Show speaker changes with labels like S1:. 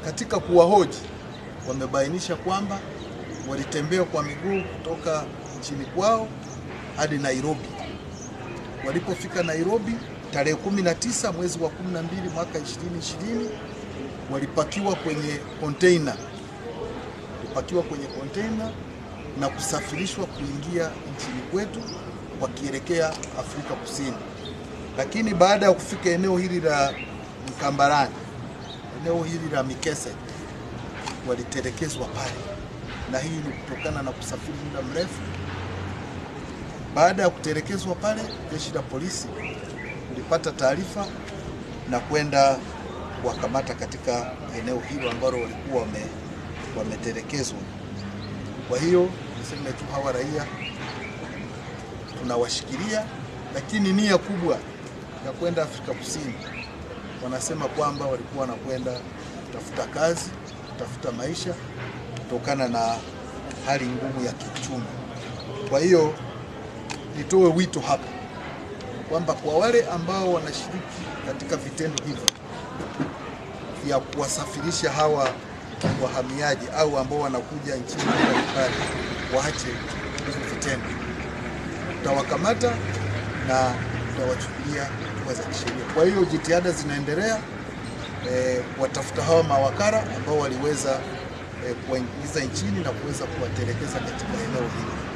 S1: katika kuwahoji wamebainisha kwamba walitembea kwa miguu kutoka nchini kwao hadi Nairobi. Walipofika Nairobi tarehe 19 mwezi wa 12 mwaka 2020 walipakiwa kwenye container na kusafirishwa kuingia nchini kwetu wakielekea Afrika Kusini. Lakini baada ya kufika eneo hili la Mkambarani, eneo hili la Mikese, walitelekezwa pale, na hii ni kutokana na kusafiri muda mrefu. Baada ya kutelekezwa pale, jeshi la polisi lilipata taarifa na kwenda kuwakamata katika eneo hilo ambalo walikuwa wametelekezwa. Kwa hiyo niseme tu hawa raia tunawashikilia, lakini nia kubwa ya kwenda Afrika Kusini, wanasema kwamba walikuwa wanakwenda kutafuta kazi, kutafuta maisha kutokana na hali ngumu ya kiuchumi. Kwa hiyo nitoe wito hapa kwamba kwa wale ambao wanashiriki katika vitendo hivi vya kuwasafirisha hawa wahamiaji au ambao wanakuja nchini mbalimbali, waache hizo vitendo. Tutawakamata na tutawachukulia hatua za kisheria. Kwa hiyo jitihada zinaendelea watafuta hawa mawakala ambao waliweza kuwaingiza nchini na kuweza kuwatelekeza katika eneo hili.